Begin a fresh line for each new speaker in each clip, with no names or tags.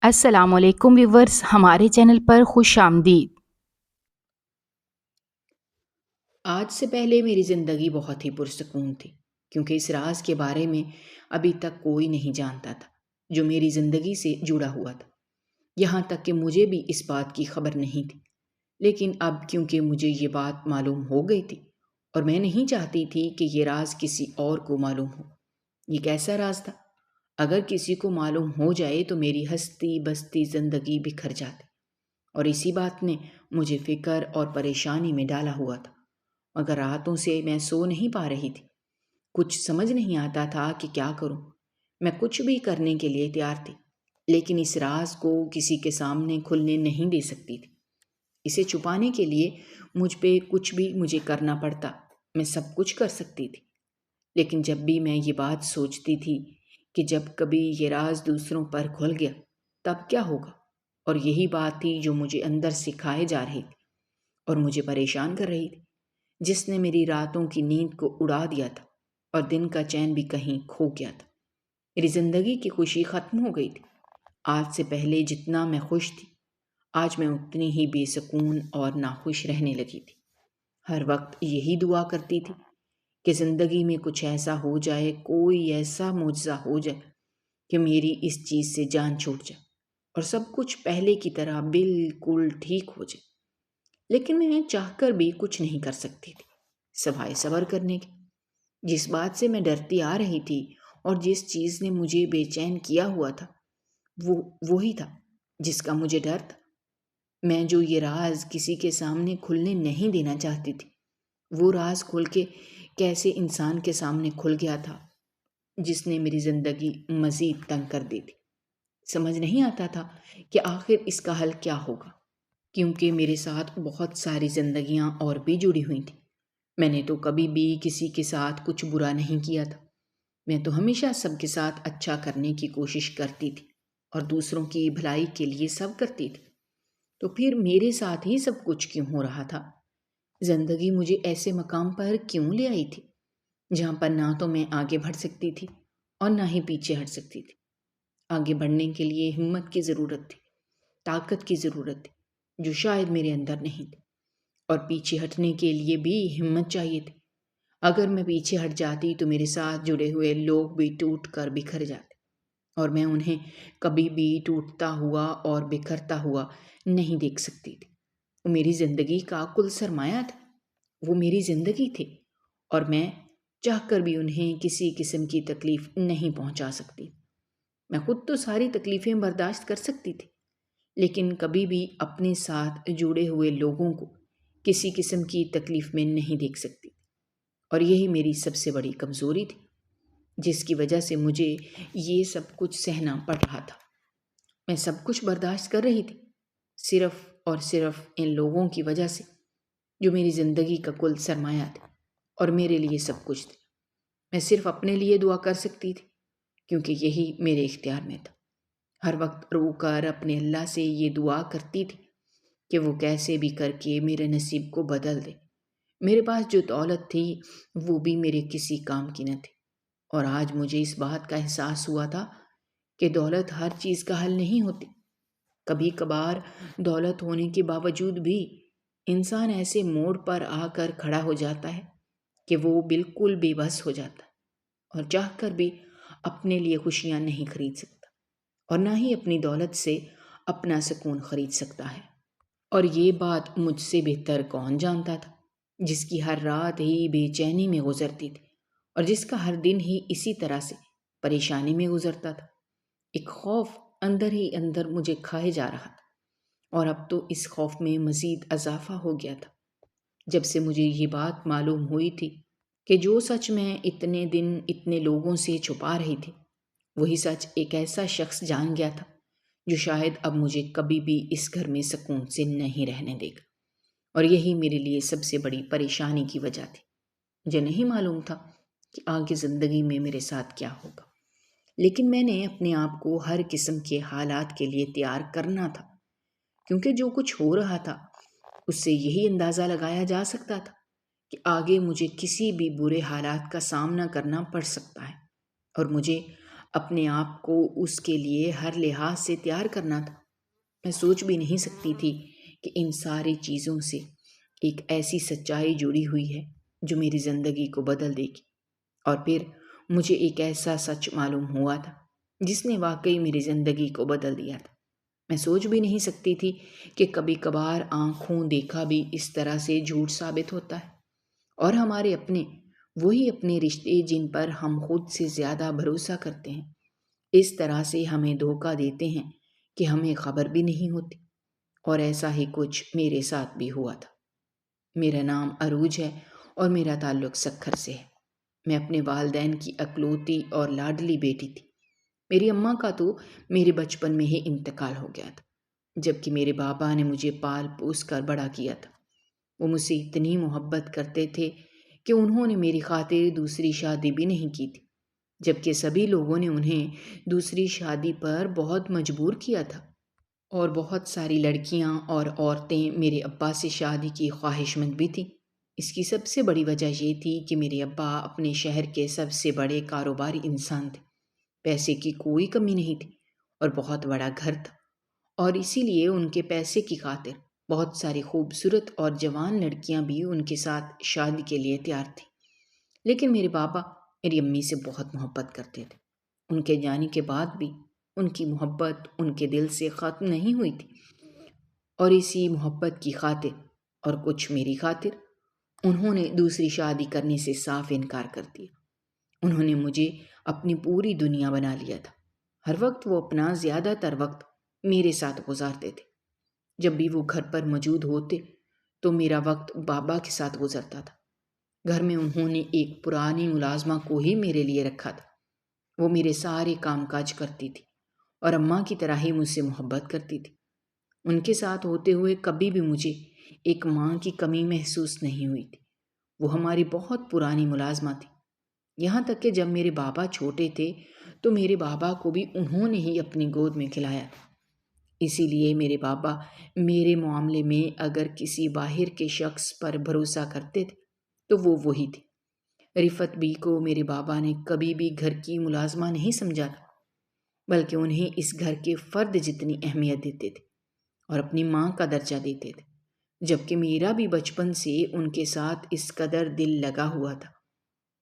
السلام علیکم ویورز، ہمارے چینل پر خوش آمدید۔
آج سے پہلے میری زندگی بہت ہی پرسکون تھی، کیونکہ اس راز کے بارے میں ابھی تک کوئی نہیں جانتا تھا جو میری زندگی سے جڑا ہوا تھا۔ یہاں تک کہ مجھے بھی اس بات کی خبر نہیں تھی، لیکن اب کیونکہ مجھے یہ بات معلوم ہو گئی تھی اور میں نہیں چاہتی تھی کہ یہ راز کسی اور کو معلوم ہو۔ یہ کیسا راز تھا؟ اگر کسی کو معلوم ہو جائے تو میری ہستی بستی زندگی بکھر جاتی، اور اسی بات نے مجھے فکر اور پریشانی میں ڈالا ہوا تھا۔ مگر راتوں سے میں سو نہیں پا رہی تھی، کچھ سمجھ نہیں آتا تھا کہ کیا کروں۔ میں کچھ بھی کرنے کے لیے تیار تھی، لیکن اس راز کو کسی کے سامنے کھلنے نہیں دے سکتی تھی۔ اسے چھپانے کے لیے مجھ پہ کچھ بھی مجھے کرنا پڑتا، میں سب کچھ کر سکتی تھی۔ لیکن جب بھی میں یہ بات سوچتی تھی کہ جب کبھی یہ راز دوسروں پر کھل گیا تب کیا ہوگا، اور یہی بات تھی جو مجھے اندر سکھائے جا رہی تھی اور مجھے پریشان کر رہی تھی، جس نے میری راتوں کی نیند کو اڑا دیا تھا اور دن کا چین بھی کہیں کھو گیا تھا۔ میری زندگی کی خوشی ختم ہو گئی تھی۔ آج سے پہلے جتنا میں خوش تھی، آج میں اتنی ہی بے سکون اور ناخوش رہنے لگی تھی۔ ہر وقت یہی دعا کرتی تھی کہ زندگی میں کچھ ایسا ہو جائے، کوئی ایسا معجزہ ہو جائے کہ میری اس چیز سے جان چھوٹ جائے اور سب کچھ پہلے کی طرح بالکل ٹھیک ہو جائے۔ لیکن میں چاہ کر بھی کچھ نہیں کر سکتی تھی سوائے صبر کرنے کے۔ جس بات سے میں ڈرتی آ رہی تھی اور جس چیز نے مجھے بے چین کیا ہوا تھا، وہی تھا جس کا مجھے ڈر تھا۔ میں جو یہ راز کسی کے سامنے کھلنے نہیں دینا چاہتی تھی، وہ راز کھل کے کیسے انسان کے سامنے کھل گیا تھا جس نے میری زندگی مزید تنگ کر دی تھی۔ سمجھ نہیں آتا تھا کہ آخر اس کا حل کیا ہوگا، کیونکہ میرے ساتھ بہت ساری زندگیاں اور بھی جڑی ہوئی تھیں۔ میں نے تو کبھی بھی کسی کے ساتھ کچھ برا نہیں کیا تھا۔ میں تو ہمیشہ سب کے ساتھ اچھا کرنے کی کوشش کرتی تھی اور دوسروں کی بھلائی کے لیے سب کرتی تھی۔ تو پھر میرے ساتھ ہی سب کچھ کیوں ہو رہا تھا؟ زندگی مجھے ایسے مقام پر کیوں لے آئی تھی جہاں پر نہ تو میں آگے بڑھ سکتی تھی اور نہ ہی پیچھے ہٹ سکتی تھی؟ آگے بڑھنے کے لیے ہمت کی ضرورت تھی، طاقت کی ضرورت تھی، جو شاید میرے اندر نہیں تھی، اور پیچھے ہٹنے کے لیے بھی ہمت چاہیے تھی۔ اگر میں پیچھے ہٹ جاتی تو میرے ساتھ جڑے ہوئے لوگ بھی ٹوٹ کر بکھر جاتے، اور میں انہیں کبھی بھی ٹوٹتا ہوا اور بکھرتا ہوا نہیں دیکھ سکتی تھی۔ وہ میری زندگی کا کل سرمایہ تھا، وہ میری زندگی تھی، اور میں چاہ کر بھی انہیں کسی قسم کی تکلیف نہیں پہنچا سکتی۔ میں خود تو ساری تکلیفیں برداشت کر سکتی تھی، لیکن کبھی بھی اپنے ساتھ جڑے ہوئے لوگوں کو کسی قسم کی تکلیف میں نہیں دیکھ سکتی، اور یہی میری سب سے بڑی کمزوری تھی، جس کی وجہ سے مجھے یہ سب کچھ سہنا پڑ رہا تھا۔ میں سب کچھ برداشت کر رہی تھی صرف اور صرف ان لوگوں کی وجہ سے جو میری زندگی کا کل سرمایہ تھے اور میرے لیے سب کچھ تھے۔ میں صرف اپنے لیے دعا کر سکتی تھی، کیونکہ یہی میرے اختیار میں تھا۔ ہر وقت رو کر اپنے اللہ سے یہ دعا کرتی تھی کہ وہ کیسے بھی کر کے میرے نصیب کو بدل دے۔ میرے پاس جو دولت تھی وہ بھی میرے کسی کام کی نہ تھی، اور آج مجھے اس بات کا احساس ہوا تھا کہ دولت ہر چیز کا حل نہیں ہوتی۔ کبھی کبھار دولت ہونے کے باوجود بھی انسان ایسے موڑ پر آ کر کھڑا ہو جاتا ہے کہ وہ بالکل بے بس ہو جاتا ہے، اور چاہ کر بھی اپنے لیے خوشیاں نہیں خرید سکتا، اور نہ ہی اپنی دولت سے اپنا سکون خرید سکتا ہے۔ اور یہ بات مجھ سے بہتر کون جانتا تھا، جس کی ہر رات ہی بے چینی میں گزرتی تھی اور جس کا ہر دن ہی اسی طرح سے پریشانی میں گزرتا تھا۔ ایک خوف اندر ہی اندر مجھے کھائے جا رہا تھا، اور اب تو اس خوف میں مزید اضافہ ہو گیا تھا جب سے مجھے یہ بات معلوم ہوئی تھی کہ جو سچ میں اتنے دن اتنے لوگوں سے چھپا رہی تھی، وہی سچ ایک ایسا شخص جان گیا تھا جو شاید اب مجھے کبھی بھی اس گھر میں سکون سے نہیں رہنے دے گا، اور یہی میرے لیے سب سے بڑی پریشانی کی وجہ تھی۔ مجھے نہیں معلوم تھا کہ آگے زندگی میں میرے ساتھ کیا ہوگا، لیکن میں نے اپنے آپ کو ہر قسم کے حالات کے لیے تیار کرنا تھا، کیونکہ جو کچھ ہو رہا تھا اس سے یہی اندازہ لگایا جا سکتا تھا کہ آگے مجھے کسی بھی برے حالات کا سامنا کرنا پڑ سکتا ہے، اور مجھے اپنے آپ کو اس کے لیے ہر لحاظ سے تیار کرنا تھا۔ میں سوچ بھی نہیں سکتی تھی کہ ان ساری چیزوں سے ایک ایسی سچائی جڑی ہوئی ہے جو میری زندگی کو بدل دے گی۔ اور پھر مجھے ایک ایسا سچ معلوم ہوا تھا جس نے واقعی میری زندگی کو بدل دیا تھا۔ میں سوچ بھی نہیں سکتی تھی کہ کبھی کبھار آنکھوں دیکھا بھی اس طرح سے جھوٹ ثابت ہوتا ہے، اور ہمارے اپنے، وہی اپنے رشتے جن پر ہم خود سے زیادہ بھروسہ کرتے ہیں، اس طرح سے ہمیں دھوکہ دیتے ہیں کہ ہمیں خبر بھی نہیں ہوتی۔ اور ایسا ہی کچھ میرے ساتھ بھی ہوا تھا۔ میرا نام عروج ہے اور میرا تعلق سکھر سے ہے۔ میں اپنے والدین کی اکلوتی اور لاڈلی بیٹی تھی۔ میری اماں کا تو میرے بچپن میں ہی انتقال ہو گیا تھا، جبکہ میرے بابا نے مجھے پال پوس کر بڑا کیا تھا۔ وہ مجھ سے اتنی محبت کرتے تھے کہ انہوں نے میری خاطر دوسری شادی بھی نہیں کی تھی، جبکہ سبھی لوگوں نے انہیں دوسری شادی پر بہت مجبور کیا تھا، اور بہت ساری لڑکیاں اور عورتیں میرے ابا سے شادی کی خواہش مند بھی تھیں۔ اس کی سب سے بڑی وجہ یہ تھی کہ میرے ابا اپنے شہر کے سب سے بڑے کاروباری انسان تھے۔ پیسے کی کوئی کمی نہیں تھی اور بہت بڑا گھر تھا، اور اسی لیے ان کے پیسے کی خاطر بہت ساری خوبصورت اور جوان لڑکیاں بھی ان کے ساتھ شادی کے لیے تیار تھیں۔ لیکن میرے بابا میری امی سے بہت محبت کرتے تھے۔ ان کے جانے کے بعد بھی ان کی محبت ان کے دل سے ختم نہیں ہوئی تھی، اور اسی محبت کی خاطر اور کچھ میری خاطر انہوں نے دوسری شادی کرنے سے صاف انکار کر دیا۔ انہوں نے مجھے اپنی پوری دنیا بنا لیا تھا۔ ہر وقت وہ اپنا زیادہ تر وقت میرے ساتھ گزارتے تھے۔ جب بھی وہ گھر پر موجود ہوتے تو میرا وقت بابا کے ساتھ گزرتا تھا۔ گھر میں انہوں نے ایک پرانی ملازمہ کو ہی میرے لیے رکھا تھا۔ وہ میرے سارے کام کاج کرتی تھی اور اماں کی طرح ہی مجھ سے محبت کرتی تھی۔ ان کے ساتھ ہوتے ہوئے کبھی بھی مجھے ایک ماں کی کمی محسوس نہیں ہوئی تھی۔ وہ ہماری بہت پرانی ملازمہ تھی، یہاں تک کہ جب میرے بابا چھوٹے تھے تو میرے بابا کو بھی انہوں نے ہی اپنی گود میں کھلایا تھا۔ اسی لیے میرے بابا میرے معاملے میں اگر کسی باہر کے شخص پر بھروسہ کرتے تھے تو وہ وہی تھے۔ رفت بی کو میرے بابا نے کبھی بھی گھر کی ملازمہ نہیں سمجھا تھا، بلکہ انہیں اس گھر کے فرد جتنی اہمیت دیتے تھے اور اپنی ماں کا درجہ دیتے تھے، جبکہ میرا بھی بچپن سے ان کے ساتھ اس قدر دل لگا ہوا تھا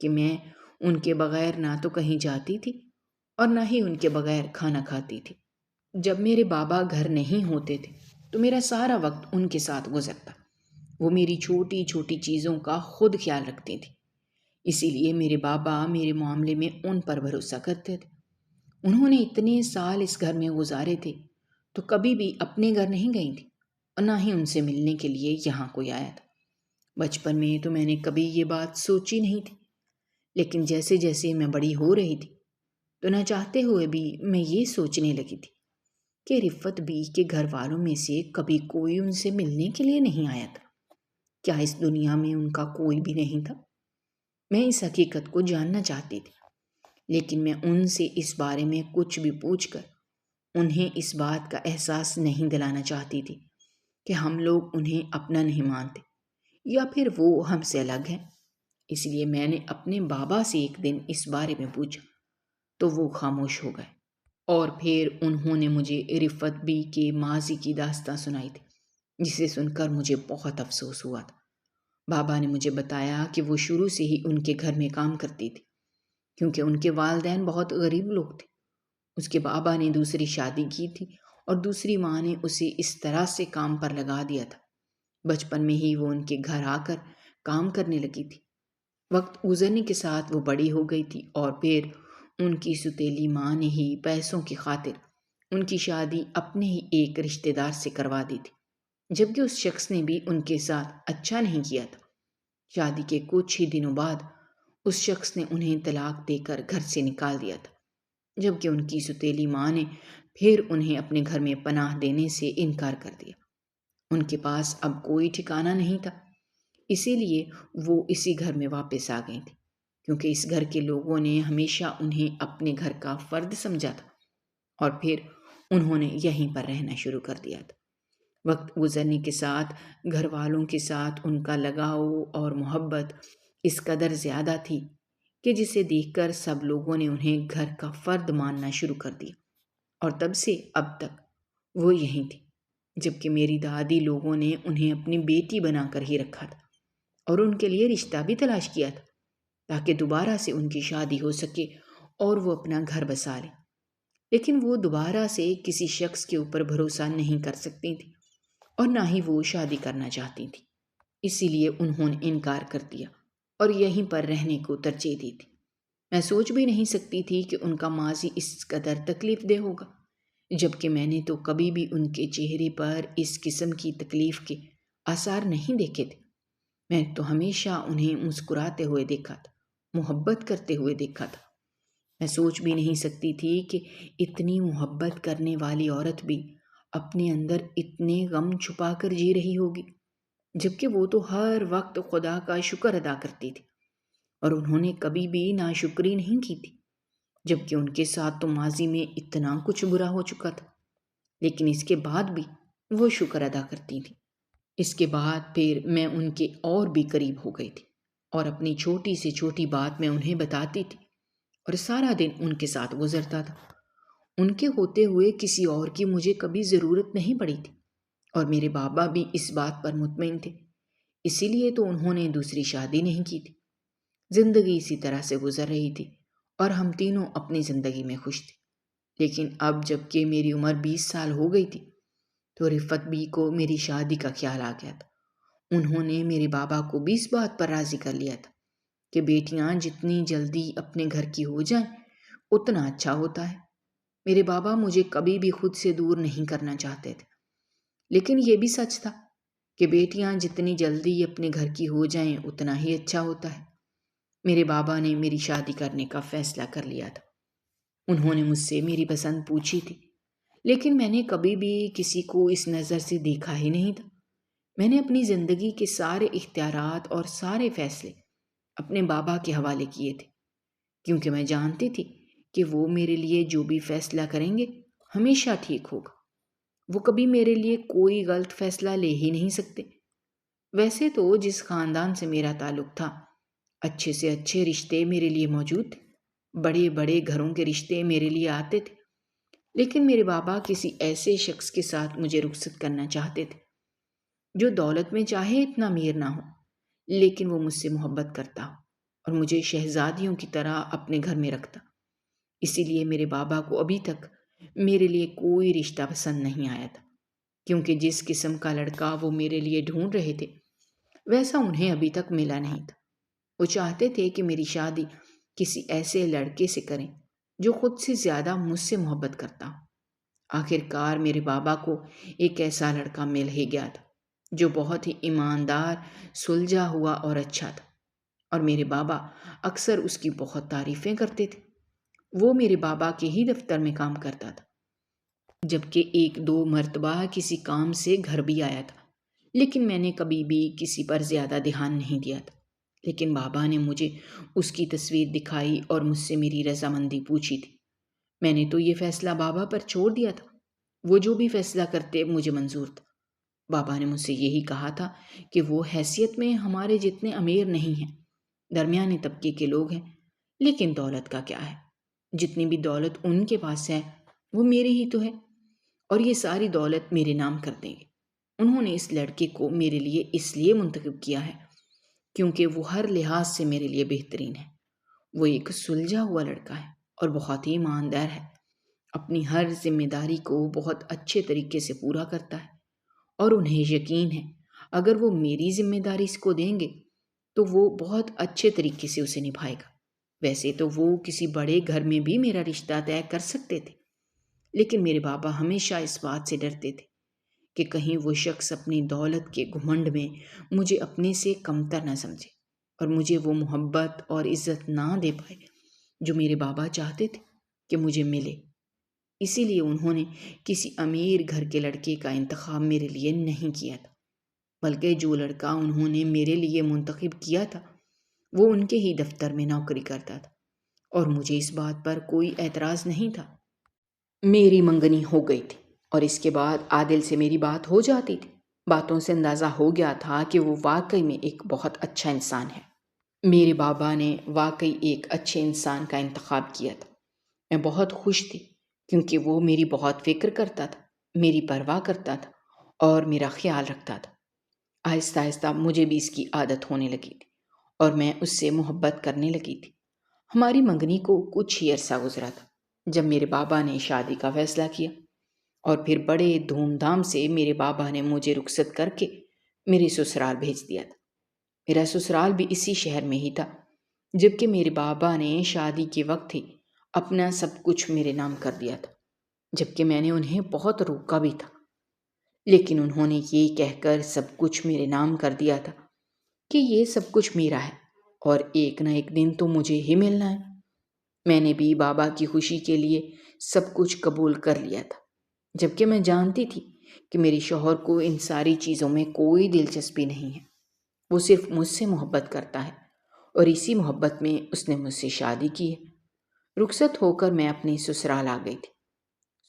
کہ میں ان کے بغیر نہ تو کہیں جاتی تھی اور نہ ہی ان کے بغیر کھانا کھاتی تھی۔ جب میرے بابا گھر نہیں ہوتے تھے تو میرا سارا وقت ان کے ساتھ گزرتا۔ وہ میری چھوٹی چھوٹی چیزوں کا خود خیال رکھتی تھی، اسی لیے میرے بابا میرے معاملے میں ان پر بھروسہ کرتے تھے۔ انہوں نے اتنے سال اس گھر میں گزارے تھے تو کبھی بھی اپنے گھر نہیں گئی تھی، اور نہ ہی ان سے ملنے کے لیے یہاں کوئی آیا تھا۔ بچپن میں تو میں نے کبھی یہ بات سوچی نہیں تھی، لیکن جیسے جیسے میں بڑی ہو رہی تھی تو نہ چاہتے ہوئے بھی میں یہ سوچنے لگی تھی کہ رفت بی کے گھر والوں میں سے کبھی کوئی ان سے ملنے کے لیے نہیں آیا تھا۔ کیا اس دنیا میں ان کا کوئی بھی نہیں تھا؟ میں اس حقیقت کو جاننا چاہتی تھی، لیکن میں ان سے اس بارے میں کچھ بھی پوچھ کر انہیں اس بات کا احساس نہیں دلانا چاہتی تھی کہ ہم لوگ انہیں اپنا نہیں مانتے یا پھر وہ ہم سے الگ ہیں۔ اس لیے میں نے اپنے بابا سے ایک دن اس بارے میں پوچھا تو وہ خاموش ہو گئے، اور پھر انہوں نے مجھے رفت بی کے ماضی کی داستان سنائی تھی، جسے سن کر مجھے بہت افسوس ہوا تھا۔ بابا نے مجھے بتایا کہ وہ شروع سے ہی ان کے گھر میں کام کرتی تھی، کیونکہ ان کے والدین بہت غریب لوگ تھے۔ اس کے بابا نے دوسری شادی کی تھی اور دوسری ماں نے اسے اس طرح سے کام پر لگا دیا تھا۔ بچپن میں ہی وہ ان کے گھر آ کر کام کرنے لگی تھی۔ وقت گزرنے کے ساتھ وہ بڑی ہو گئی تھی، اور پھر ان کی سوتیلی ماں نے ہی پیسوں کی خاطر ان کی شادی اپنے ہی ایک رشتہ دار سے کروا دی تھی، جبکہ اس شخص نے بھی ان کے ساتھ اچھا نہیں کیا تھا۔ شادی کے کچھ ہی دنوں بعد اس شخص نے انہیں طلاق دے کر گھر سے نکال دیا تھا، جبکہ ان کی سوتیلی ماں نے پھر انہیں اپنے گھر میں پناہ دینے سے انکار کر دیا۔ ان کے پاس اب کوئی ٹھکانہ نہیں تھا، اسی لیے وہ اسی گھر میں واپس آ گئی تھی، کیونکہ اس گھر کے لوگوں نے ہمیشہ انہیں اپنے گھر کا فرد سمجھا تھا، اور پھر انہوں نے یہیں پر رہنا شروع کر دیا تھا۔ وقت گزرنے کے ساتھ گھر والوں کے ساتھ ان کا لگاؤ اور محبت اس قدر زیادہ تھی کہ جسے دیکھ کر سب لوگوں نے انہیں گھر کا فرد ماننا شروع کر دیا، اور تب سے اب تک وہ یہیں تھی، جبکہ میری دادی لوگوں نے انہیں اپنی بیٹی بنا کر ہی رکھا تھا اور ان کے لیے رشتہ بھی تلاش کیا تھا تاکہ دوبارہ سے ان کی شادی ہو سکے اور وہ اپنا گھر بسا لیں۔ لیکن وہ دوبارہ سے کسی شخص کے اوپر بھروسہ نہیں کر سکتی تھی اور نہ ہی وہ شادی کرنا چاہتی تھی، اسی لیے انہوں نے انکار کر دیا اور یہیں پر رہنے کو ترجیح دی تھی۔ میں سوچ بھی نہیں سکتی تھی کہ ان کا ماضی اس قدر تکلیف دہ ہوگا، جبکہ میں نے تو کبھی بھی ان کے چہرے پر اس قسم کی تکلیف کے آثار نہیں دیکھے تھے۔ میں تو ہمیشہ انہیں مسکراتے ہوئے دیکھا تھا، محبت کرتے ہوئے دیکھا تھا۔ میں سوچ بھی نہیں سکتی تھی کہ اتنی محبت کرنے والی عورت بھی اپنے اندر اتنے غم چھپا کر جی رہی ہوگی، جبکہ وہ تو ہر وقت خدا کا شکر ادا کرتی تھی اور انہوں نے کبھی بھی ناشکری نہیں کی تھی، جبکہ ان کے ساتھ تو ماضی میں اتنا کچھ برا ہو چکا تھا، لیکن اس کے بعد بھی وہ شکر ادا کرتی تھی۔ اس کے بعد پھر میں ان کے اور بھی قریب ہو گئی تھی اور اپنی چھوٹی سے چھوٹی بات میں انہیں بتاتی تھی اور سارا دن ان کے ساتھ گزرتا تھا۔ ان کے ہوتے ہوئے کسی اور کی مجھے کبھی ضرورت نہیں پڑی تھی اور میرے بابا بھی اس بات پر مطمئن تھے، اسی لیے تو انہوں نے دوسری شادی نہیں کی تھی۔ زندگی اسی طرح سے گزر رہی تھی اور ہم تینوں اپنی زندگی میں خوش تھے۔ لیکن اب جب کہ میری عمر 20 سال ہو گئی تھی تو رفت بی کو میری شادی کا خیال آ گیا تھا۔ انہوں نے میرے بابا کو بھی اس بات پر راضی کر لیا تھا کہ بیٹیاں جتنی جلدی اپنے گھر کی ہو جائیں اتنا اچھا ہوتا ہے۔ میرے بابا مجھے کبھی بھی خود سے دور نہیں کرنا چاہتے تھے، لیکن یہ بھی سچ تھا کہ بیٹیاں جتنی جلدی اپنے گھر کی ہو جائیں اتنا ہی اچھا ہوتا ہے۔ میرے بابا نے میری شادی کرنے کا فیصلہ کر لیا تھا۔ انہوں نے مجھ سے میری پسند پوچھی تھی، لیکن میں نے کبھی بھی کسی کو اس نظر سے دیکھا ہی نہیں تھا۔ میں نے اپنی زندگی کے سارے اختیارات اور سارے فیصلے اپنے بابا کے حوالے کیے تھے، کیونکہ میں جانتی تھی کہ وہ میرے لیے جو بھی فیصلہ کریں گے ہمیشہ ٹھیک ہوگا۔ وہ کبھی میرے لیے کوئی غلط فیصلہ لے ہی نہیں سکتے۔ ویسے تو جس خاندان سے میرا تعلق تھا، اچھے سے اچھے رشتے میرے لیے موجود تھے، بڑے بڑے گھروں کے رشتے میرے لیے آتے تھے، لیکن میرے بابا کسی ایسے شخص کے ساتھ مجھے رخصت کرنا چاہتے تھے جو دولت میں چاہے اتنا امیر نہ ہو، لیکن وہ مجھ سے محبت کرتا ہو اور مجھے شہزادیوں کی طرح اپنے گھر میں رکھتا۔ اسی لیے میرے بابا کو ابھی تک میرے لیے کوئی رشتہ پسند نہیں آیا تھا، کیونکہ جس قسم کا لڑکا وہ میرے لیے ڈھونڈ رہے تھے ویسا انہیں ابھی تک ملا نہیں تھا۔ وہ چاہتے تھے کہ میری شادی کسی ایسے لڑکے سے کریں جو خود سے زیادہ مجھ سے محبت کرتا ہو۔ آخر کار میرے بابا کو ایک ایسا لڑکا مل ہی گیا تھا جو بہت ہی ایماندار، سلجھا ہوا اور اچھا تھا، اور میرے بابا اکثر اس کی بہت تعریفیں کرتے تھے۔ وہ میرے بابا کے ہی دفتر میں کام کرتا تھا، جبکہ ایک دو مرتبہ کسی کام سے گھر بھی آیا تھا، لیکن میں نے کبھی بھی کسی پر زیادہ دھیان نہیں دیا تھا۔ لیکن بابا نے مجھے اس کی تصویر دکھائی اور مجھ سے میری رضامندی پوچھی تھی۔ میں نے تو یہ فیصلہ بابا پر چھوڑ دیا تھا، وہ جو بھی فیصلہ کرتے مجھے منظور تھا۔ بابا نے مجھ سے یہی کہا تھا کہ وہ حیثیت میں ہمارے جتنے امیر نہیں ہیں، درمیانے طبقے کے لوگ ہیں، لیکن دولت کا کیا ہے؟ جتنی بھی دولت ان کے پاس ہے وہ میری ہی تو ہے، اور یہ ساری دولت میرے نام کر دیں گے۔ انہوں نے اس لڑکے کو میرے لیے اس لیے منتخب کیا ہے کیونکہ وہ ہر لحاظ سے میرے لیے بہترین ہے۔ وہ ایک سلجھا ہوا لڑکا ہے اور بہت ہی ایماندار ہے، اپنی ہر ذمہ داری کو بہت اچھے طریقے سے پورا کرتا ہے، اور انہیں یقین ہے اگر وہ میری ذمہ داری اس کو دیں گے تو وہ بہت اچھے طریقے سے اسے نبھائے گا۔ ویسے تو وہ کسی بڑے گھر میں بھی میرا رشتہ طے کر سکتے تھے، لیکن میرے بابا ہمیشہ اس بات سے ڈرتے تھے کہ کہیں وہ شخص اپنی دولت کے گھمنڈ میں مجھے اپنے سے کمتر نہ سمجھے اور مجھے وہ محبت اور عزت نہ دے پائے جو میرے بابا چاہتے تھے کہ مجھے ملے۔ اسی لیے انہوں نے کسی امیر گھر کے لڑکے کا انتخاب میرے لیے نہیں کیا تھا، بلکہ جو لڑکا انہوں نے میرے لیے منتخب کیا تھا وہ ان کے ہی دفتر میں نوکری کرتا تھا، اور مجھے اس بات پر کوئی اعتراض نہیں تھا۔ میری منگنی ہو گئی تھی اور اس کے بعد عادل سے میری بات ہو جاتی تھی۔ باتوں سے اندازہ ہو گیا تھا کہ وہ واقعی میں ایک بہت اچھا انسان ہے۔ میرے بابا نے واقعی ایک اچھے انسان کا انتخاب کیا تھا۔ میں بہت خوش تھی کیونکہ وہ میری بہت فکر کرتا تھا، میری پرواہ کرتا تھا اور میرا خیال رکھتا تھا۔ آہستہ آہستہ مجھے بھی اس کی عادت ہونے لگی تھی اور میں اس سے محبت کرنے لگی تھی۔ ہماری منگنی کو کچھ ہی عرصہ گزرا تھا جب میرے بابا نے شادی کا فیصلہ کیا، اور پھر بڑے دھوم دھام سے میرے بابا نے مجھے رخصت کر کے میرے سسرال بھیج دیا تھا۔ میرا سسرال بھی اسی شہر میں ہی تھا، جبکہ میرے بابا نے شادی کے وقت ہی اپنا سب کچھ میرے نام کر دیا تھا، جبکہ میں نے انہیں بہت روکا بھی تھا، لیکن انہوں نے یہ کہہ کر سب کچھ میرے نام کر دیا تھا کہ یہ سب کچھ میرا ہے اور ایک نہ ایک دن تو مجھے ہی ملنا ہے۔ میں نے بھی بابا کی خوشی کے لیے سب کچھ قبول کر لیا تھا، جبکہ میں جانتی تھی کہ میرے شوہر کو ان ساری چیزوں میں کوئی دلچسپی نہیں ہے۔ وہ صرف مجھ سے محبت کرتا ہے اور اسی محبت میں اس نے مجھ سے شادی کی ہے۔ رخصت ہو کر میں اپنے سسرال آ گئی تھی۔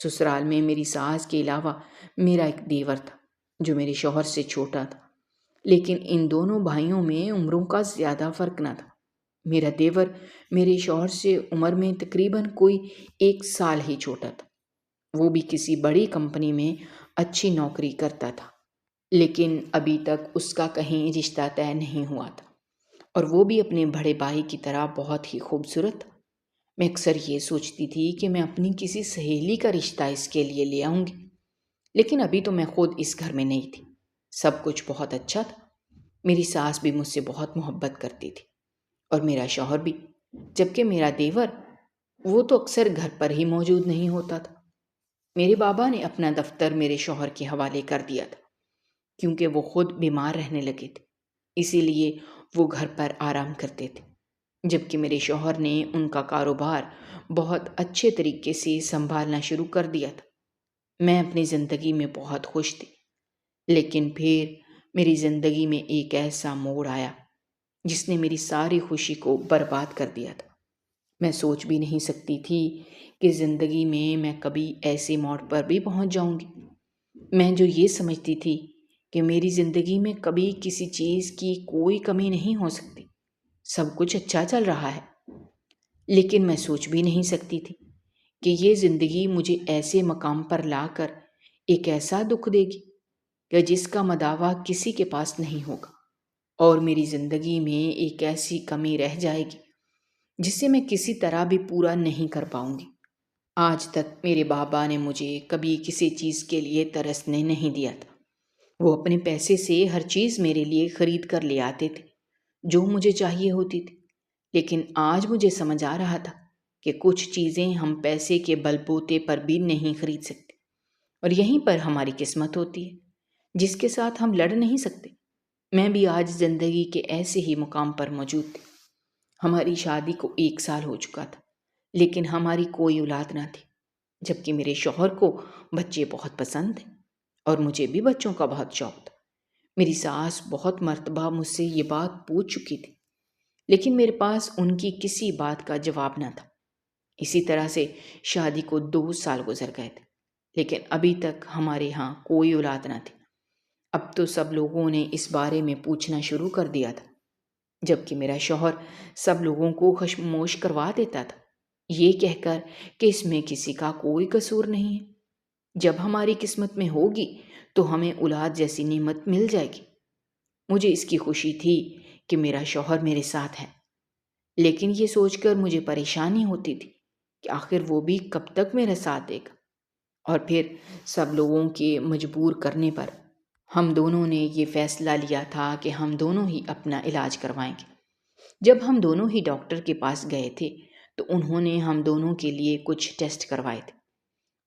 سسرال میں میری ساس کے علاوہ میرا ایک دیور تھا جو میرے شوہر سے چھوٹا تھا، لیکن ان دونوں بھائیوں میں عمروں کا زیادہ فرق نہ تھا۔ میرا دیور میرے شوہر سے عمر میں تقریباً کوئی 1 سال ہی چھوٹا تھا۔ وہ بھی کسی بڑی کمپنی میں اچھی نوکری کرتا تھا، لیکن ابھی تک اس کا کہیں رشتہ طے نہیں ہوا تھا، اور وہ بھی اپنے بڑے بھائی کی طرح بہت ہی خوبصورت تھا۔ میں اکثر یہ سوچتی تھی کہ میں اپنی کسی سہیلی کا رشتہ اس کے لیے لے آؤں گی، لیکن ابھی تو میں خود اس گھر میں نہیں تھی۔ سب کچھ بہت اچھا تھا۔ میری ساس بھی مجھ سے بہت محبت کرتی تھی اور میرا شوہر بھی، جبکہ میرا دیور وہ تو اکثر گھر پر ہی موجود نہیں ہوتا تھا۔ میرے بابا نے اپنا دفتر میرے شوہر کے حوالے کر دیا تھا کیونکہ وہ خود بیمار رہنے لگے تھے، اسی لیے وہ گھر پر آرام کرتے تھے، جبکہ میرے شوہر نے ان کا کاروبار بہت اچھے طریقے سے سنبھالنا شروع کر دیا تھا۔ میں اپنی زندگی میں بہت خوش تھی، لیکن پھر میری زندگی میں ایک ایسا موڑ آیا جس نے میری ساری خوشی کو برباد کر دیا تھا۔ میں سوچ بھی نہیں سکتی تھی کہ زندگی میں کبھی ایسے موڑ پر بھی پہنچ جاؤں گی۔ میں جو یہ سمجھتی تھی کہ میری زندگی میں کبھی کسی چیز کی کوئی کمی نہیں ہو سکتی، سب کچھ اچھا چل رہا ہے، لیکن میں سوچ بھی نہیں سکتی تھی کہ یہ زندگی مجھے ایسے مقام پر لا کر ایک ایسا دکھ دے گی کہ جس کا مداوع کسی کے پاس نہیں ہوگا، اور میری زندگی میں ایک ایسی کمی رہ جائے گی جسے میں کسی طرح بھی پورا نہیں کر پاؤں گی۔ آج تک میرے بابا نے مجھے کبھی کسی چیز کے لیے ترسنے نہیں دیا تھا۔ وہ اپنے پیسے سے ہر چیز میرے لیے خرید کر لے آتے تھے جو مجھے چاہیے ہوتی تھی، لیکن آج مجھے سمجھ آ رہا تھا کہ کچھ چیزیں ہم پیسے کے بل بوتے پر بھی نہیں خرید سکتے، اور یہیں پر ہماری قسمت ہوتی ہے جس کے ساتھ ہم لڑ نہیں سکتے۔ میں بھی آج زندگی کے ایسے ہی مقام پر موجود تھی۔ ہماری شادی کو 1 سال ہو چکا تھا، لیکن ہماری کوئی اولاد نہ تھی، جبکہ میرے شوہر کو بچے بہت پسند تھے اور مجھے بھی بچوں کا بہت شوق تھا۔ میری ساس بہت مرتبہ مجھ سے یہ بات پوچھ چکی تھی، لیکن میرے پاس ان کی کسی بات کا جواب نہ تھا۔ اسی طرح سے شادی کو 2 سال گزر گئے تھے، لیکن ابھی تک ہمارے ہاں کوئی اولاد نہ تھی۔ اب تو سب لوگوں نے اس بارے میں پوچھنا شروع کر دیا تھا، جبکہ میرا شوہر سب لوگوں کو خشموش کروا دیتا تھا، یہ کہہ کر کہ اس میں کسی کا کوئی قصور نہیں ہے، جب ہماری قسمت میں ہوگی تو ہمیں اولاد جیسی نعمت مل جائے گی۔ مجھے اس کی خوشی تھی کہ میرا شوہر میرے ساتھ ہے، لیکن یہ سوچ کر مجھے پریشانی ہوتی تھی کہ آخر وہ بھی کب تک میرا ساتھ دے گا۔ اور پھر سب لوگوں کے مجبور کرنے پر ہم دونوں نے یہ فیصلہ لیا تھا کہ ہم دونوں ہی اپنا علاج کروائیں گے۔ جب ہم دونوں ہی ڈاکٹر کے پاس گئے تھے تو انہوں نے ہم دونوں کے لیے کچھ ٹیسٹ کروائے تھے،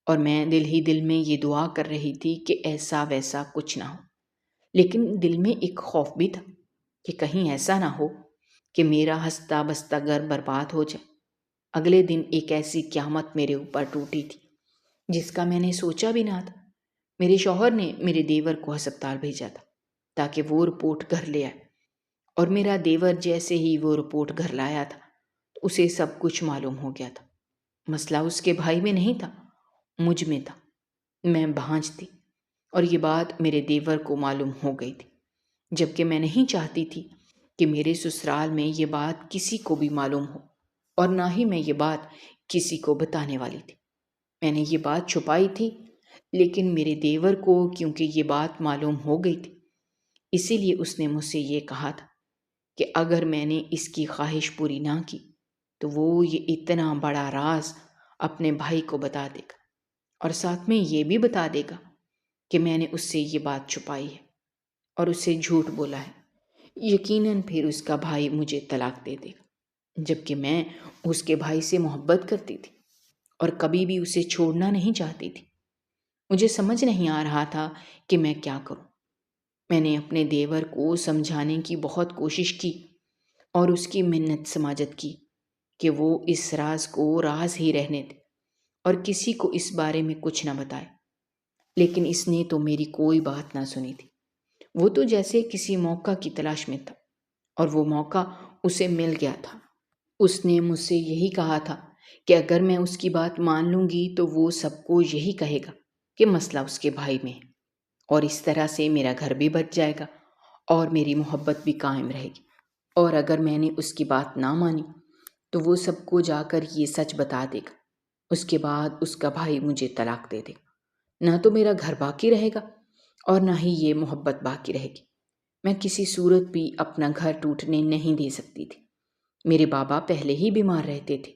اور میں دل ہی دل میں یہ دعا کر رہی تھی کہ ایسا ویسا کچھ نہ ہو، لیکن دل میں ایک خوف بھی تھا کہ کہیں ایسا نہ ہو کہ میرا ہنستا بستا گھر برباد ہو جائے۔ اگلے دن ایک ایسی قیامت میرے اوپر ٹوٹی تھی جس کا میں نے سوچا بھی نہ تھا۔ میرے شوہر نے میرے دیور کو ہسپتال بھیجا تھا تاکہ وہ رپورٹ گھر لے آئے، اور میرا دیور جیسے ہی وہ رپورٹ گھر لایا تھا تو اسے سب کچھ معلوم ہو گیا تھا۔ مسئلہ اس کے بھائی میں نہیں تھا، مجھ میں تھا۔ میں بھانج تھی اور یہ بات میرے دیور کو معلوم ہو گئی تھی، جبکہ میں نہیں چاہتی تھی کہ میرے سسرال میں یہ بات کسی کو بھی معلوم ہو، اور نہ ہی میں یہ بات کسی کو بتانے والی تھی۔ میں نے یہ بات چھپائی تھی، لیکن میرے دیور کو کیونکہ یہ بات معلوم ہو گئی تھی، اسی لیے اس نے مجھ سے یہ کہا تھا کہ اگر میں نے اس کی خواہش پوری نہ کی تو وہ یہ اتنا بڑا راز اپنے بھائی کو بتا دے گا، اور ساتھ میں یہ بھی بتا دے گا کہ میں نے اس سے یہ بات چھپائی ہے اور اسے جھوٹ بولا ہے۔ یقیناً پھر اس کا بھائی مجھے طلاق دے دے گا، جبکہ میں اس کے بھائی سے محبت کرتی تھی اور کبھی بھی اسے چھوڑنا نہیں چاہتی تھی۔ مجھے سمجھ نہیں آ رہا تھا کہ میں کیا کروں۔ میں نے اپنے دیور کو سمجھانے کی بہت کوشش کی اور اس کی منت سماجت کی کہ وہ اس راز کو راز ہی رہنے دے اور کسی کو اس بارے میں کچھ نہ بتائے، لیکن اس نے تو میری کوئی بات نہ سنی تھی۔ وہ تو جیسے کسی موقع کی تلاش میں تھا، اور وہ موقع اسے مل گیا تھا۔ اس نے مجھ سے یہی کہا تھا کہ اگر میں اس کی بات مان لوں گی تو وہ سب کو یہی کہے گا کہ مسئلہ اس کے بھائی میں ہے، اور اس طرح سے میرا گھر بھی بچ جائے گا اور میری محبت بھی قائم رہے گی۔ اور اگر میں نے اس کی بات نہ مانی تو وہ سب کو جا کر یہ سچ بتا دے گا۔ اس کے بعد اس کا بھائی مجھے طلاق دے دے گا۔ نہ تو میرا گھر باقی رہے گا اور نہ ہی یہ محبت باقی رہے گی۔ میں کسی صورت بھی اپنا گھر ٹوٹنے نہیں دے سکتی تھی۔ میرے بابا پہلے ہی بیمار رہتے تھے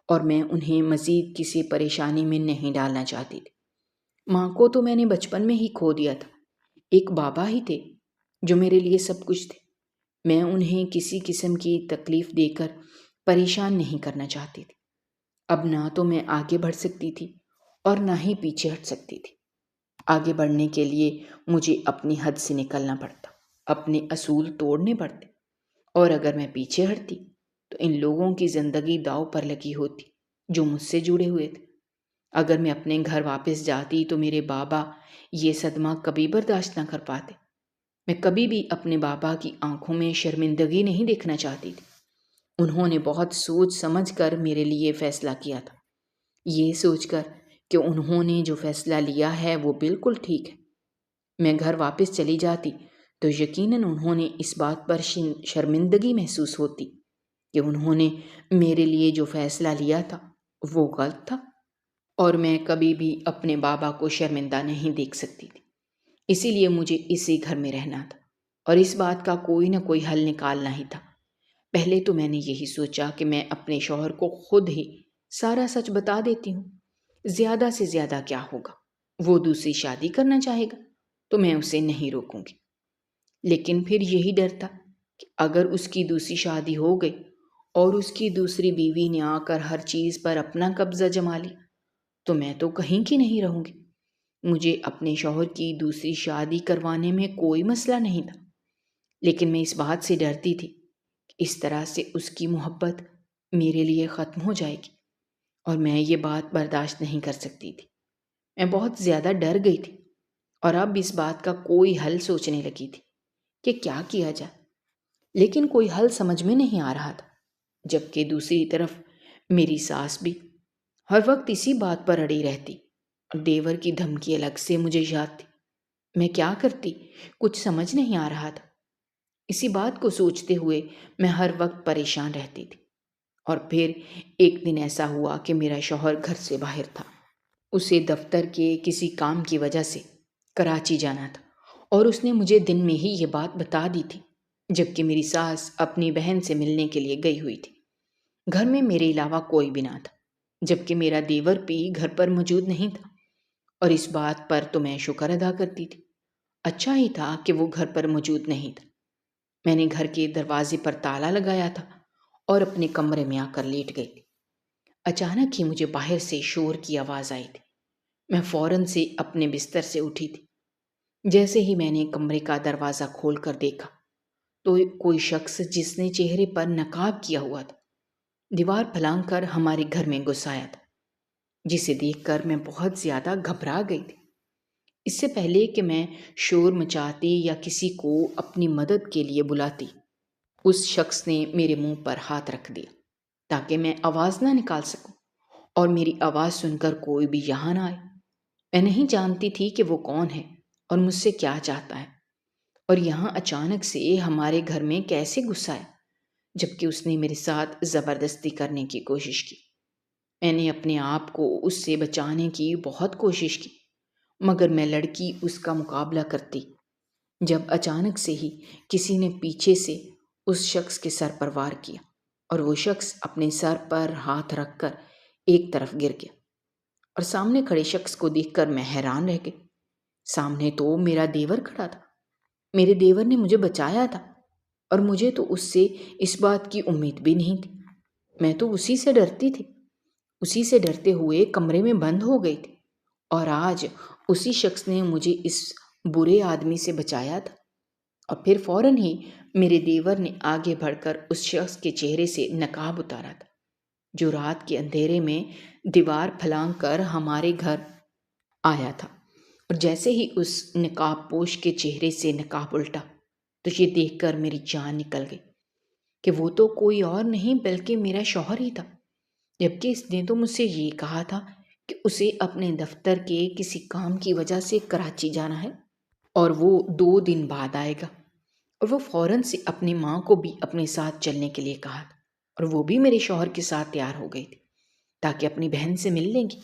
اور میں انہیں مزید کسی پریشانی میں نہیں ڈالنا چاہتی تھی۔ ماں کو تو میں نے بچپن میں ہی کھو دیا تھا۔ ایک بابا ہی تھے جو میرے لیے سب کچھ تھے۔ میں انہیں کسی قسم کی تکلیف دے کر پریشان نہیں کرنا چاہتی تھی۔ اب نہ تو میں آگے بڑھ سکتی تھی اور نہ ہی پیچھے ہٹ سکتی تھی۔ آگے بڑھنے کے لیے مجھے اپنی حد سے نکلنا پڑتا، اپنے اصول توڑنے پڑتے، اور اگر میں پیچھے ہٹتی تو ان لوگوں کی زندگی داؤ پر لگی ہوتی جو مجھ سے جڑے ہوئے تھے۔ اگر میں اپنے گھر واپس جاتی تو میرے بابا یہ صدمہ کبھی برداشت نہ کر پاتے۔ میں کبھی بھی اپنے بابا کی آنکھوں میں شرمندگی نہیں دیکھنا چاہتی تھی۔ انہوں نے بہت سوچ سمجھ کر میرے لیے فیصلہ کیا تھا، یہ سوچ کر کہ انہوں نے جو فیصلہ لیا ہے وہ بالکل ٹھیک ہے۔ میں گھر واپس چلی جاتی تو یقیناً انہوں نے اس بات پر شرمندگی محسوس ہوتی کہ انہوں نے میرے لیے جو فیصلہ لیا تھا وہ غلط تھا، اور میں کبھی بھی اپنے بابا کو شرمندہ نہیں دیکھ سکتی تھی۔ اسی لیے مجھے اسی گھر میں رہنا تھا اور اس بات کا کوئی نہ کوئی حل نکالنا ہی تھا۔ پہلے تو میں نے یہی سوچا کہ میں اپنے شوہر کو خود ہی سارا سچ بتا دیتی ہوں، زیادہ سے زیادہ کیا ہوگا، وہ دوسری شادی کرنا چاہے گا تو میں اسے نہیں روکوں گی۔ لیکن پھر یہی ڈر تھا کہ اگر اس کی دوسری شادی ہو گئی اور اس کی دوسری بیوی نے آ کر ہر چیز پر اپنا قبضہ جما لیا تو میں تو کہیں کی نہیں رہوں گی۔ مجھے اپنے شوہر کی دوسری شادی کروانے میں کوئی مسئلہ نہیں تھا، لیکن میں اس بات سے ڈرتی تھی کہ اس طرح سے اس کی محبت میرے لیے ختم ہو جائے گی، اور میں یہ بات برداشت نہیں کر سکتی تھی۔ میں بہت زیادہ ڈر گئی تھی اور اب اس بات کا کوئی حل سوچنے لگی تھی کہ کیا کیا جائے، لیکن کوئی حل سمجھ میں نہیں آ رہا تھا۔ جبکہ دوسری طرف میری ساس بھی ہر وقت اسی بات پر اڑی رہتی اور دیور کی دھمکی الگ سے مجھے یاد تھی۔ میں کیا کرتی کچھ سمجھ نہیں آ رہا تھا۔ اسی بات کو سوچتے ہوئے میں ہر وقت پریشان رہتی تھی۔ اور پھر ایک دن ایسا ہوا کہ میرا شوہر گھر سے باہر تھا۔ اسے دفتر کے کسی کام کی وجہ سے کراچی جانا تھا، اور اس نے مجھے دن میں ہی یہ بات بتا دی تھی، جبکہ میری ساس اپنی بہن سے ملنے کے لیے گئی ہوئی تھی۔ گھر میں میرے علاوہ کوئی بھی نہ تھا، جبکہ میرا دیور بھی گھر پر موجود نہیں تھا، اور اس بات پر تو میں شکر ادا کرتی تھی۔ اچھا ہی تھا کہ وہ گھر پر موجود نہیں تھا۔ میں نے گھر کے دروازے پر تالا لگایا تھا اور اپنے کمرے میں آ کر لیٹ گئی تھی۔ اچانک ہی مجھے باہر سے شور کی آواز آئی تھی۔ میں فوراً سے اپنے بستر سے اٹھی تھی۔ جیسے ہی میں نے کمرے کا دروازہ کھول کر دیکھا تو کوئی شخص جس نے چہرے پر نقاب کیا ہوا تھا دیوار پھلانگ کر ہمارے گھر میں گھس آیا تھا، جسے دیکھ کر میں بہت زیادہ گھبرا گئی تھی۔ اس سے پہلے کہ میں شور مچاتی یا کسی کو اپنی مدد کے لیے بلاتی، اس شخص نے میرے منہ پر ہاتھ رکھ دیا تاکہ میں آواز نہ نکال سکوں اور میری آواز سن کر کوئی بھی یہاں نہ آئے۔ میں نہیں جانتی تھی کہ وہ کون ہے اور مجھ سے کیا چاہتا ہے، اور یہاں اچانک سے ہمارے گھر میں کیسے گھس آیا، جبکہ اس نے میرے ساتھ زبردستی کرنے کی کوشش کی۔ میں نے اپنے آپ کو اس سے بچانے کی بہت کوشش کی، مگر میں لڑکی اس کا مقابلہ کرتی جب اچانک سے ہی کسی نے پیچھے سے اس شخص کے سر پر وار کیا، اور وہ شخص اپنے سر پر ہاتھ رکھ کر ایک طرف گر گیا، اور سامنے کھڑے شخص کو دیکھ کر میں حیران رہ گئی۔ سامنے تو میرا دیور کھڑا تھا، میرے دیور نے مجھے بچایا تھا، اور مجھے تو اس سے اس بات کی امید بھی نہیں تھی۔ میں تو اسی سے ڈرتی تھی، اسی سے ڈرتے ہوئے کمرے میں بند ہو گئی تھی، اور آج اسی شخص نے مجھے اس برے آدمی سے بچایا تھا۔ اور پھر فوراً ہی میرے دیور نے آگے بڑھ کر اس شخص کے چہرے سے نقاب اتارا تھا، جو رات کے اندھیرے میں دیوار پھلانگ کر ہمارے گھر آیا تھا۔ اور جیسے ہی اس نقاب پوش کے چہرے سے نقاب الٹا تو یہ دیکھ کر میری جان نکل گئی کہ وہ تو کوئی اور نہیں بلکہ میرا شوہر ہی تھا، جبکہ اس نے تو مجھ سے یہ کہا تھا کہ اسے اپنے دفتر کے کسی کام کی وجہ سے کراچی جانا ہے، اور وہ 2 دن بعد آئے گا، اور وہ فوراً سے اپنی ماں کو بھی اپنے ساتھ چلنے کے لیے کہا تھا، اور وہ بھی میرے شوہر کے ساتھ تیار ہو گئی تھی تاکہ اپنی بہن سے مل لیں گی۔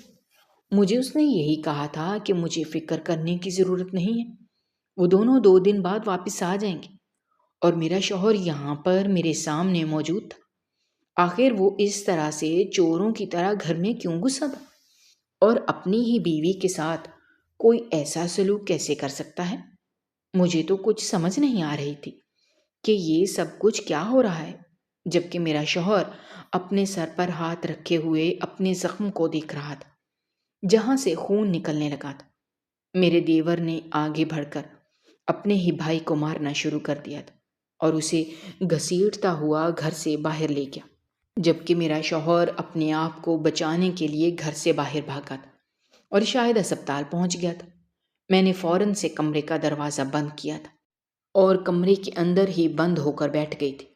مجھے اس نے یہی کہا تھا کہ مجھے فکر کرنے کی ضرورت نہیں ہے، وہ دونوں 2 دن بعد واپس آ جائیں گے، اور میرا شوہر یہاں پر میرے سامنے موجود تھا۔ آخر وہ اس طرح سے چوروں کی طرح گھر میں کیوں گھسا تھا، اور اپنی ہی بیوی کے ساتھ کوئی ایسا سلوک کیسے کر سکتا ہے؟ مجھے تو کچھ سمجھ نہیں آ رہی تھی کہ یہ سب کچھ کیا ہو رہا ہے، جبکہ میرا شوہر اپنے سر پر ہاتھ رکھے ہوئے اپنے زخم کو دیکھ رہا تھا جہاں سے خون نکلنے لگا تھا۔ میرے دیور نے آگے بڑھ کر اپنے ہی بھائی کو مارنا شروع کر دیا تھا اور اسے گھسیٹتا ہوا گھر سے باہر لے گیا، جبکہ میرا شوہر اپنے آپ کو بچانے کے لیے گھر سے باہر بھاگا تھا اور شاید اسپتال پہنچ گیا تھا۔ میں نے فوراً سے کمرے کا دروازہ بند کیا تھا اور کمرے کے اندر ہی بند ہو کر بیٹھ گئی تھی۔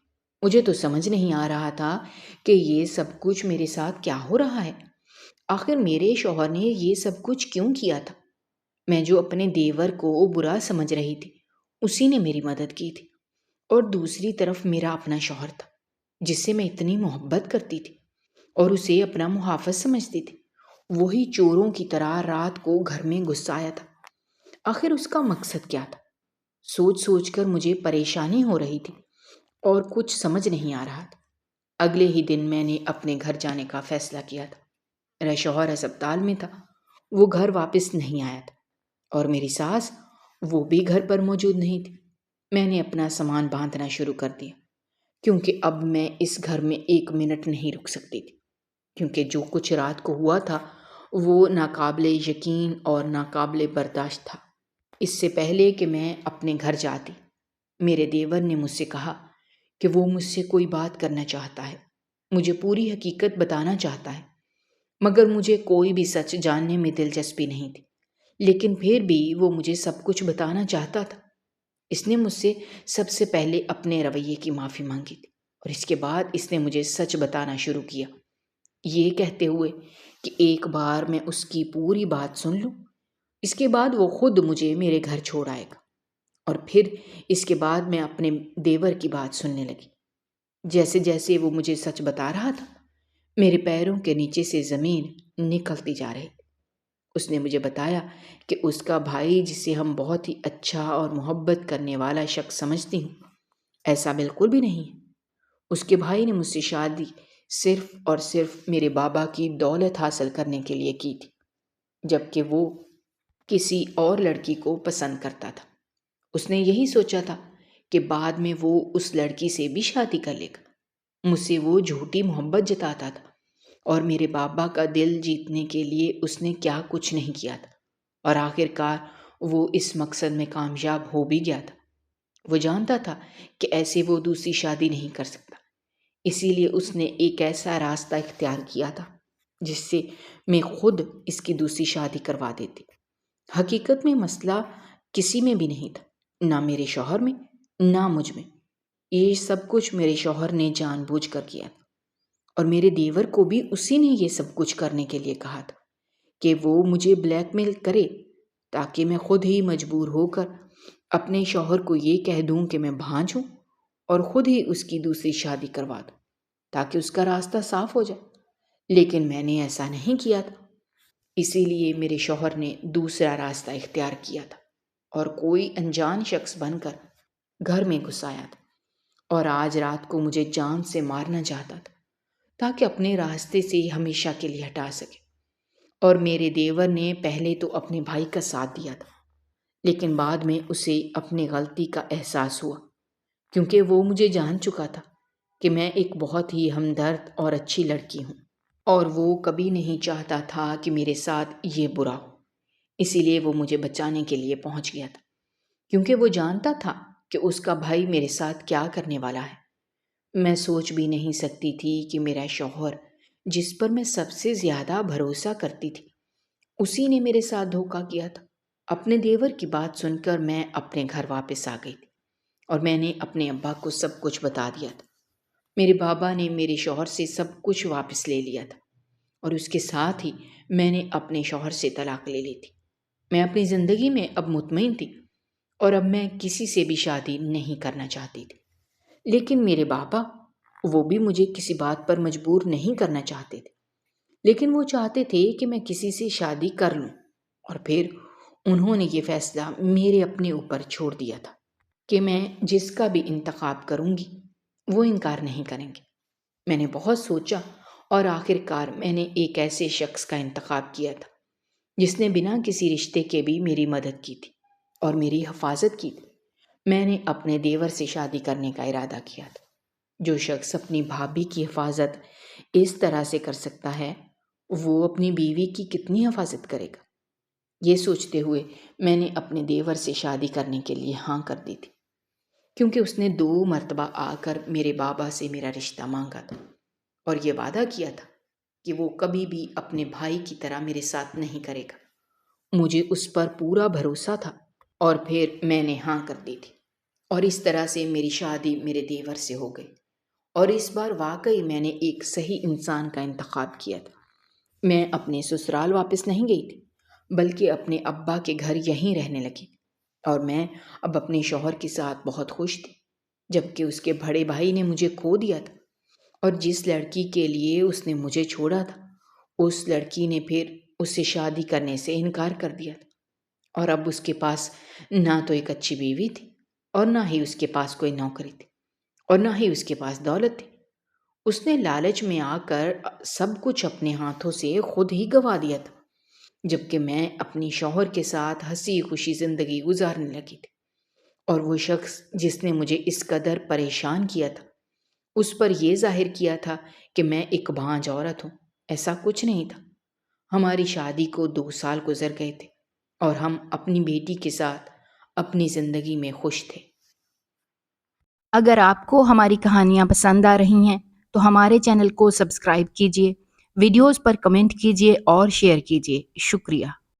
مجھے تو سمجھ نہیں آ رہا تھا کہ یہ سب کچھ میرے ساتھ کیا ہو رہا ہے۔ آخر میرے شوہر نے یہ سب کچھ کیوں کیا تھا؟ میں جو اپنے دیور کو برا سمجھ رہی تھی، اسی نے میری مدد کی تھی، اور دوسری طرف میرا اپنا شوہر تھا جس سے میں اتنی محبت کرتی تھی اور اسے اپنا محافظ سمجھتی تھی، وہی چوروں کی طرح رات کو گھر میں گھس آیا تھا۔ آخر اس کا مقصد کیا تھا؟ سوچ سوچ کر مجھے پریشانی ہو رہی تھی اور کچھ سمجھ نہیں آ رہا تھا۔ اگلے ہی دن میں نے اپنے گھر جانے کا فیصلہ کیا تھا۔ میرا شوہر اسپتال میں تھا، وہ گھر واپس نہیں آیا تھا، اور میری ساس وہ بھی گھر پر موجود نہیں تھی۔ میں نے اپنا سامان باندھنا شروع کر دیا، کیونکہ اب میں اس گھر میں 1 منٹ نہیں رک سکتی تھی، کیونکہ جو کچھ رات کو ہوا تھا وہ ناقابل یقین اور ناقابل برداشت تھا۔ اس سے پہلے کہ میں اپنے گھر جاتی، میرے دیور نے مجھ سے کہا کہ وہ مجھ سے کوئی بات کرنا چاہتا ہے، مجھے پوری حقیقت بتانا چاہتا ہے، مگر مجھے کوئی بھی سچ جاننے میں دلچسپی نہیں تھی، لیکن پھر بھی وہ مجھے سب کچھ بتانا چاہتا تھا۔ اس نے مجھ سے سب سے پہلے اپنے رویے کی معافی مانگی تھی، اور اس کے بعد اس نے مجھے سچ بتانا شروع کیا، یہ کہتے ہوئے کہ ایک بار میں اس کی پوری بات سن لوں، اس کے بعد وہ خود مجھے میرے گھر چھوڑ آئے گا۔ اور پھر اس کے بعد میں اپنے دیور کی بات سننے لگی۔ جیسے جیسے وہ مجھے سچ بتا رہا تھا، میرے پیروں کے نیچے سے زمین نکلتی جا رہی تھی۔ اس نے مجھے بتایا کہ اس کا بھائی، جسے ہم بہت ہی اچھا اور محبت کرنے والا شخص سمجھتی ہوں، ایسا بالکل بھی نہیں ہے۔ اس کے بھائی نے مجھ سے شادی صرف اور صرف میرے بابا کی دولت حاصل کرنے کے لیے کی تھی، جبکہ وہ کسی اور لڑکی کو پسند کرتا تھا۔ اس نے یہی سوچا تھا کہ بعد میں وہ اس لڑکی سے بھی شادی کر لے گا۔ مجھ سے وہ جھوٹی محبت جتاتا تھا، اور میرے بابا کا دل جیتنے کے لیے اس نے کیا کچھ نہیں کیا تھا، اور آخر کار وہ اس مقصد میں کامیاب ہو بھی گیا تھا۔ وہ جانتا تھا کہ ایسے وہ دوسری شادی نہیں کر سکتا، اسی لیے اس نے ایک ایسا راستہ اختیار کیا تھا جس سے میں خود اس کی دوسری شادی کروا دیتی۔ حقیقت میں مسئلہ کسی میں بھی نہیں تھا، نہ میرے شوہر میں، نہ مجھ میں۔ یہ سب کچھ میرے شوہر نے جان بوجھ کر کیا تھا، اور میرے دیور کو بھی اسی نے یہ سب کچھ کرنے کے لیے کہا تھا کہ وہ مجھے بلیک میل کرے تاکہ میں خود ہی مجبور ہو کر اپنے شوہر کو یہ کہہ دوں کہ میں بھانج ہوں اور خود ہی اس کی دوسری شادی کروا دوں تاکہ اس کا راستہ صاف ہو جائے، لیکن میں نے ایسا نہیں کیا تھا۔ اسی لیے میرے شوہر نے دوسرا راستہ اختیار کیا تھا اور کوئی انجان شخص بن کر گھر میں گھس آیا تھا، اور آج رات کو مجھے جان سے مارنا چاہتا تھا تاکہ اپنے راستے سے ہمیشہ کے لیے ہٹا سکے۔ اور میرے دیور نے پہلے تو اپنے بھائی کا ساتھ دیا تھا، لیکن بعد میں اسے اپنی غلطی کا احساس ہوا، کیونکہ وہ مجھے جان چکا تھا کہ میں ایک بہت ہی ہمدرد اور اچھی لڑکی ہوں، اور وہ کبھی نہیں چاہتا تھا کہ میرے ساتھ یہ برا ہو۔ اسی لیے وہ مجھے بچانے کے لیے پہنچ گیا تھا، کیونکہ وہ جانتا تھا کہ اس کا بھائی میرے ساتھ کیا کرنے والا ہے۔ میں سوچ بھی نہیں سکتی تھی کہ میرا شوہر، جس پر میں سب سے زیادہ بھروسہ کرتی تھی، اسی نے میرے ساتھ دھوکہ کیا تھا۔ اپنے دیور کی بات سن کر میں اپنے گھر واپس آ گئی تھی، اور میں نے اپنے ابا کو سب کچھ بتا دیا تھا۔ میرے بابا نے میرے شوہر سے سب کچھ واپس لے لیا تھا، اور اس کے ساتھ ہی میں نے اپنے شوہر سے طلاق لے لی تھی۔ میں اپنی زندگی میں اب مطمئن تھی، اور اب میں کسی سے بھی شادی نہیں کرنا چاہتی تھی۔ لیکن میرے بابا، وہ بھی مجھے کسی بات پر مجبور نہیں کرنا چاہتے تھے، لیکن وہ چاہتے تھے کہ میں کسی سے شادی کر لوں، اور پھر انہوں نے یہ فیصلہ میرے اپنے اوپر چھوڑ دیا تھا کہ میں جس کا بھی انتخاب کروں گی وہ انکار نہیں کریں گے۔ میں نے بہت سوچا، اور آخر کار میں نے ایک ایسے شخص کا انتخاب کیا تھا جس نے بنا کسی رشتے کے بھی میری مدد کی تھی اور میری حفاظت کی تھی۔ میں نے اپنے دیور سے شادی کرنے کا ارادہ کیا تھا۔ جو شخص اپنی بھابھی کی حفاظت اس طرح سے کر سکتا ہے، وہ اپنی بیوی کی کتنی حفاظت کرے گا؟ یہ سوچتے ہوئے میں نے اپنے دیور سے شادی کرنے کے لیے ہاں کر دی تھی، کیونکہ اس نے 2 مرتبہ آ کر میرے بابا سے میرا رشتہ مانگا تھا، اور یہ وعدہ کیا تھا کہ وہ کبھی بھی اپنے بھائی کی طرح میرے ساتھ نہیں کرے گا۔ مجھے اس پر پورا بھروسہ تھا، اور پھر میں نے ہاں کر دی تھی، اور اس طرح سے میری شادی میرے دیور سے ہو گئی۔ اور اس بار واقعی میں نے ایک صحیح انسان کا انتخاب کیا تھا۔ میں اپنے سسرال واپس نہیں گئی تھی، بلکہ اپنے ابا کے گھر یہیں رہنے لگی، اور میں اب اپنے شوہر کے ساتھ بہت خوش تھی، جبکہ اس کے بڑے بھائی نے مجھے کھو دیا تھا، اور جس لڑکی کے لیے اس نے مجھے چھوڑا تھا، اس لڑکی نے پھر اس سے شادی کرنے سے انکار کر دیا تھا، اور اب اس کے پاس نہ تو ایک اچھی بیوی تھی، اور نہ ہی اس کے پاس کوئی نوکری تھی، اور نہ ہی اس کے پاس دولت تھی۔ اس نے لالچ میں آ کر سب کچھ اپنے ہاتھوں سے خود ہی گنوا دیا تھا، جبکہ میں اپنی شوہر کے ساتھ ہنسی خوشی زندگی گزارنے لگی تھی۔ اور وہ شخص جس نے مجھے اس قدر پریشان کیا تھا، اس پر یہ ظاہر کیا تھا کہ میں ایک بھانج عورت ہوں۔ ایسا کچھ نہیں تھا۔ ہماری شادی کو 2 سال گزر گئے تھے، اور ہم اپنی بیٹی کے ساتھ اپنی زندگی میں خوش تھے۔
اگر آپ کو ہماری کہانیاں پسند آ رہی ہیں تو ہمارے چینل کو سبسکرائب کیجیے، ویڈیوز پر کمنٹ کیجیے اور شیئر کیجیے۔ شکریہ۔